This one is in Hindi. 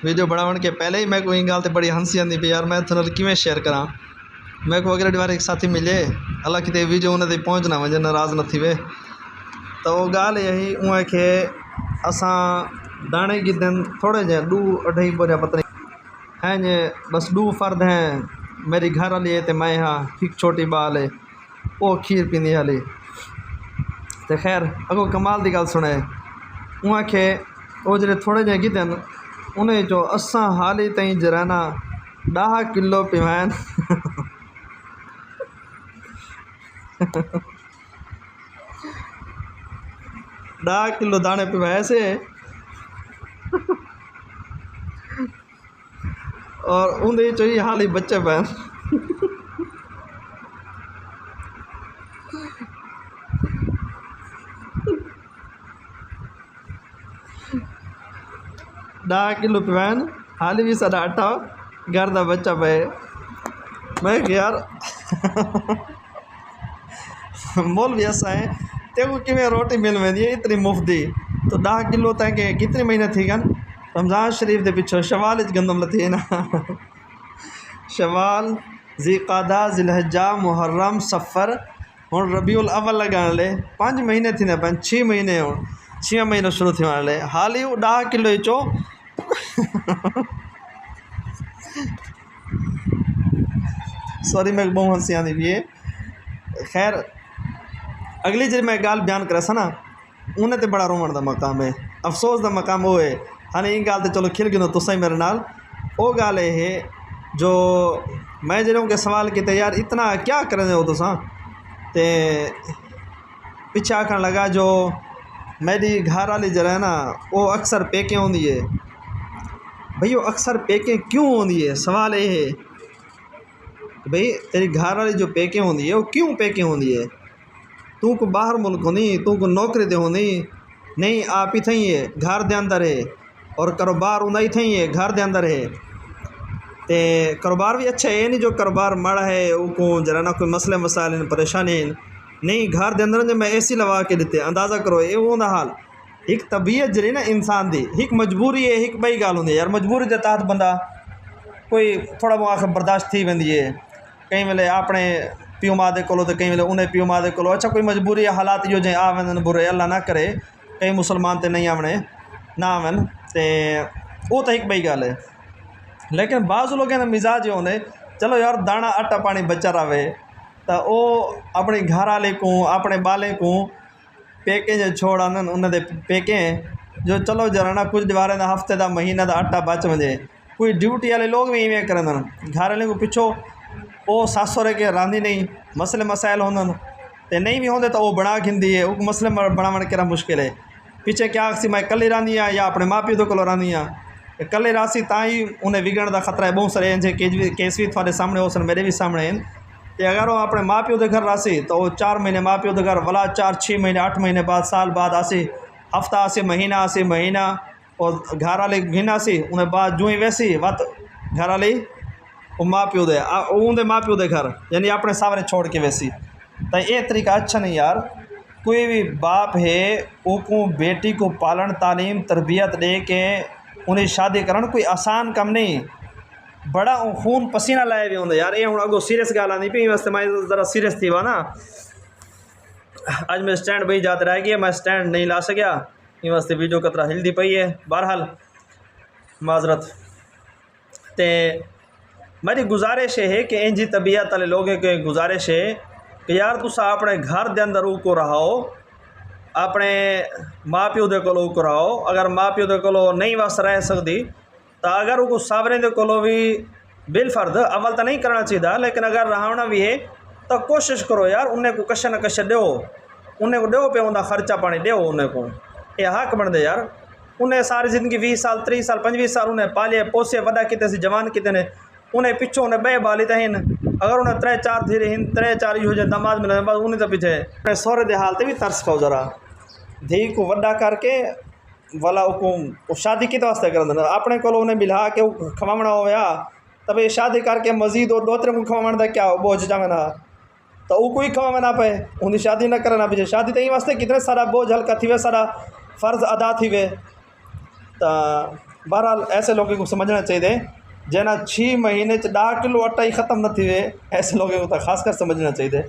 वीडियो बनाने के पहले ही मैं को इन गाल ते बड़ी हंसी आती भी यार मैं थे किमें शेयर करा। मैं को अगले बार एक साथी मिले अल्लाह कितने वीडियो उन्हें पहुँचना वजे नाराज़ न थी वे। तो वो गाल यही उहे के असा दाने की दिन थोड़े जे 2-2.5 बोरिया पता नहीं हैं जे बस 2 फर्द हैं मेरी घर वाली है तो मैं हाँ एक छोटी बाल है वो खीर पींदी हाली। तो खैर अगो कमाल की गल सुने उहे के वो जो थोड़े जे गिदन उन्हें जो असा हाली तई जराना 10 किलो पिवान 10 किलो दाने पिवाए से और उन्हें चाहिए हाली बच्चे पैन 10 किलो पिवान हाली भी साढ़ा 8 घर का बच्चा पे। मैं यार मोल भी ऐसा है तेको कि रोटी मिल वेंदी है इतनी मुफ्त दी। तो 10 किलो तक कितने महीने थी गन रमज़ान शरीफ के पिछो शवाल गंदम लथी है ना शवाल ज़िक़ादा ज़िलहज्जा मुहर्रम सफ़र हुण रबीउल अव्वल लगाने ले 5 महीने थी ना 6 महीने हो 6 महीने शुरू थी वाले हाल ही 10 किलो चो सॉरी मैं बहुत हंसी आती भी है। खैर अगली जी मैं गाल बयान करा सा ना उन्हें तो बड़ा रोवण का मकाम है अफसोस का मकाम वो है। हाँ इन गाल तो चलो खिल गिनो तुसा ही मेरे नाल वो गाल है जो मैं जो के सवाल किया यार इतना क्या करें हो तुसा ते पिछे आखन लगा जो मेरी घर वाली जरा है ना वो अक्सर पेके होंगी है। भाई वो अक्सर पेके क्यों होंगी है सवाल ये है भाई तेरी घर वाली जो पेके होंगी है वो क्यों पेके होंगी है। तू को बाहर मुल्क होनी तू को नौकरी दे होनी नहीं आप ही थी है घर दे अंदर है और कारोबार उन्हीं थी है घर दे अंदर है। तो कारोबार भी अच्छा है नहीं जो कारोबार माड़ा है वो जरा ना कोई मसले मसाइल परेशानी नहीं घर दे अंदर जो मैं AC लगा के देते अंदाज़ा करो ये वो ना हाल एक तबीयत जरी ना इंसान दी एक मजबूरी है एक बई गाल होंगी यार मजबूरी के तहत बंदा कोई थोड़ा बहुत आखिर बर्दाश्त थी वेंदी है कई वेले अपने प्यू माँ दे कोलो तो कई वेले उन्हें प्यू माँ दे कोलो अच्छा कोई मजबूरी हालात जो जे आ वेंदन बुरे अल्लाह ना करे कई मुसलमान तो नहीं आवने ना आवन ते वो तो एक बई गाल है। लेकिन बाज़ लोगों का मिजाज ये होने चलो यार दाना आटा पानी बच्चा रहे तो वो अपने घर वाले को अपने बाले को पेके जो छोड़ आन उन्हें पेके जो चलो जरा ना कुछ दीवारें हफ्ते का महीना का आटा बच वजे कोई ड्यूटी वाले लोग भी इवें करन घर वाले को पिछो वो सास सहुरे के रांधी नहीं मसले मसाइल होंदन ते नहीं भी होंदे तो वो बना खिंदी है वो मसले बनावन केरा मुश्किल है पिछे क्या आखसी मैं कल रांधी हाँ या अपने माँ प्यो तो कोलो रांधी हाँ कल रासी ताई उन्हें बिगड़न का खतरा है बहुत सारे केस भी थोड़े सामने हो सन मेरे भी सामने हैं तो अगर वो अपने माँ प्यो के घर रासी तो वो 4 महीने माँ प्यो के घर वाला 4-6 महीने 8 महीने बाद साल बाद आसी हफ्ता आसी महीना और घर वाले घिन आसी उन्हें बाद जूँ ही वैसी बात घर वाली वो माँ प्यो दे उनके माँ प्यो के घर यानी अपने सामने छोड़ के वैसी तो ये तरीका अच्छा नहीं यार। कोई भी बाप है वो बेटी को पालन तालीम तरबियत दे के उन्हें शादी करन कोई आसान कम नहीं बड़ा खून पसीना लाए भी होंगे यार ये हूँ अगो सीरियस गाल आनी पी वास्ते मैं ज़रा सीरियस थी वह ना अज मैं स्टैंड बही जाते रह गई मैं स्टैंड नहीं ला सकिया इन वास्ते वीडियो कतरा हिलती पई है बहरहाल माजरत। तो मेरी गुजारिश है कि इंजी तबीयत वाले लोगों की गुजारिश है कि यार तुसा अपने घर के अंदर को रहो अपने माँ प्यो दे कोलो को रहो अगर माँ प्यो दे कोलो नहीं वस रह सकती तो अगर वो सावरे दे कोलो भी बिल फर्द अवल तो नहीं करना चाहिए लेकिन अगर रहना भी है तो कोशिश करो यार उन्हें को कश न कश दो उन्हें को दो पे उनका खर्चा पानी दो उन्हें को ये हक बन दे यार उन्हें सारी ज़िंदगी 20 साल 30 साल 25 साल उन्हें पाले पोसे वदा किते से जवान किते ने उन्हें पिछो उन्हें बे बाली तहीन अगर उन्हें 3-4 धीरे हिन 3-4 हो जाए दमाद मिले बस उन्हें तो पीछे सोरे दे हाल भी तरस खाओ जरा धी को वड्डा करके वाला वो शादी कित वास्ते कर अपने को उन्हें मिला के खवावना होया तब ये शादी करके मजीद और 2-3 को खवावना क्या हो बोझ जावना तो वो कोई खवावे ना पे उन्हें शादी ना करना पीछे शादी तो ये वास्ते कितने सारा बोझ हल्का थी वे सारा फ़र्ज़ अदा थी वे तो बहरहाल ऐसे लोगों को समझना चाहिए जना 6 महीने 10 किलो आटा ही ख़त्म न थी वे, ऐसे लोगों को तो खास कर समझना चाहिए।